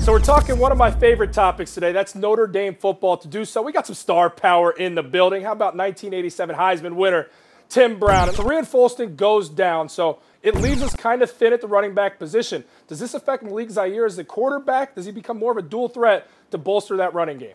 So we're talking one of my favorite topics today. That's Notre Dame football. To do so, we got some star power in the building. How about 1987 Heisman winner Tim Brown? And Tarean Folston goes down, so it leaves us kind of thin at the running back position. Does this affect Malik Zaire as the quarterback? Does he become more of a dual threat to bolster that running game?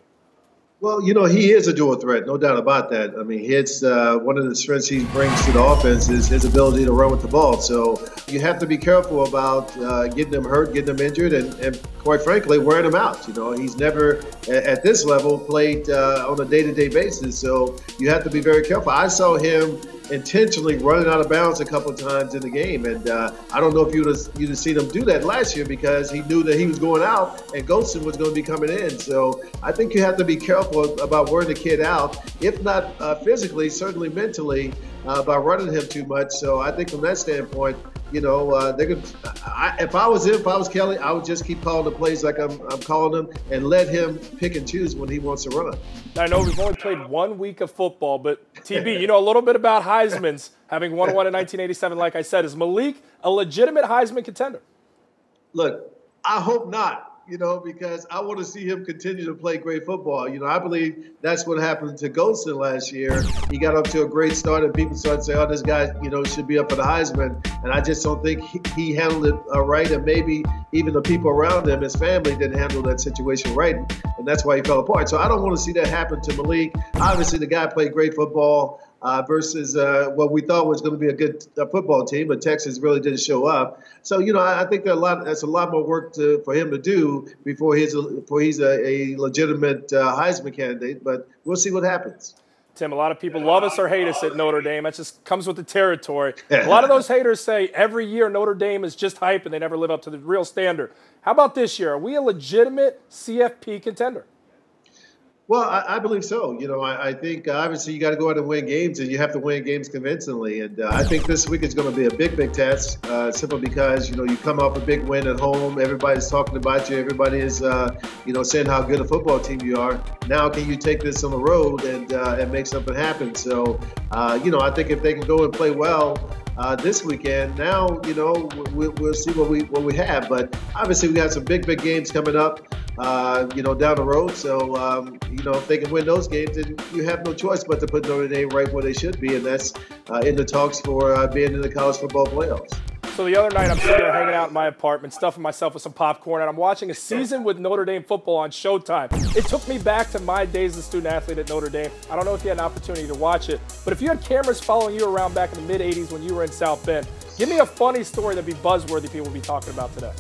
Well, you know, he is a dual threat, no doubt about that. I mean, it's one of the strengths he brings to the offense is his ability to run with the ball. So you have to be careful about getting him hurt, getting him injured, and quite frankly, wearing him out. You know, he's never, at this level, played on a day-to-day basis. So you have to be very careful. I saw him intentionally running out of bounds a couple of times in the game. And I don't know if you'd have seen him do that last year because he knew that he was going out and Golston was going to be coming in. So I think you have to be careful about wearing the kid out, if not physically, certainly mentally, by running him too much. So I think from that standpoint, you know, if I was Kelly, I would just keep calling the plays like I'm calling them and let him pick and choose when he wants to run. I know we've only played 1 week of football, but TB, you know a little bit about Heisman's, having won one in 1987, like I said. Is Malik a legitimate Heisman contender? Look, I hope not. You know, because I want to see him continue to play great football. You know, I believe that's what happened to Golston last year. He got up to a great start, and people started saying, oh, this guy, you know, should be up for the Heisman. And I just don't think he handled it right, and maybe even the people around him, his family, didn't handle that situation right, and that's why he fell apart. So I don't want to see that happen to Malik. Obviously, the guy played great football. Versus what we thought was going to be a good football team, but Texas really didn't show up. So, you know, I think that's a lot more work for him to do before he's a legitimate Heisman candidate. But we'll see what happens. Tim, a lot of people love us or hate us at Notre Dame. That just comes with the territory. A lot of those haters say every year Notre Dame is just hype and they never live up to the real standard. How about this year? Are we a legitimate CFP contender? Well, I believe so. You know, I think obviously you got to go out and win games, and you have to win games convincingly. And I think this week is going to be a big test, simply because, you know, you come off a big win at home. Everybody's talking about you. Everybody is, you know, saying how good a football team you are. Now, can you take this on the road and make something happen? So, you know, I think if they can go and play well this weekend, now, you know, we'll see what we have. But obviously, we got some big games coming up, you know, down the road. So, you know, if they can win those games, then you have no choice but to put Notre Dame right where they should be, and that's in the talks for being in the college football playoffs. So the other night, I'm sitting there hanging out in my apartment, stuffing myself with some popcorn, and I'm watching a season with Notre Dame football on Showtime. It took me back to my days as a student-athlete at Notre Dame. I don't know if you had an opportunity to watch it, but if you had cameras following you around back in the mid-'80s when you were in South Bend, give me a funny story that'd be buzzworthy people would be talking about today.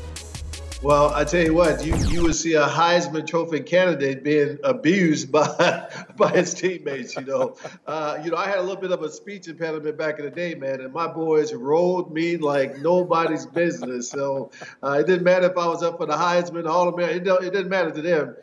Well, I tell you what, you would see a Heisman Trophy candidate being abused by his teammates. You know, I had a little bit of a speech impediment back in the day, man, and my boys rolled me like nobody's business. So it didn't matter if I was up for the Heisman, All-American. It didn't matter to them.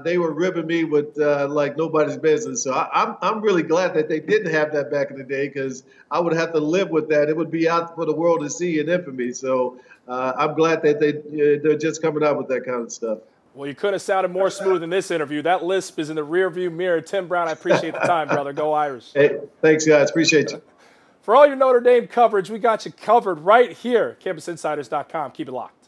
They were ribbing me with like nobody's business. So I'm really glad that they didn't have that back in the day, because I would have to live with that. It would be out for the world to see in infamy. So I'm glad that they're just coming out with that kind of stuff. Well, you couldn't have sounded more smooth in this interview. That lisp is in the rearview mirror. Tim Brown, I appreciate the time, brother. Go Irish. Hey, thanks, guys. Appreciate you. For all your Notre Dame coverage, we got you covered right here. CampusInsiders.com. Keep it locked.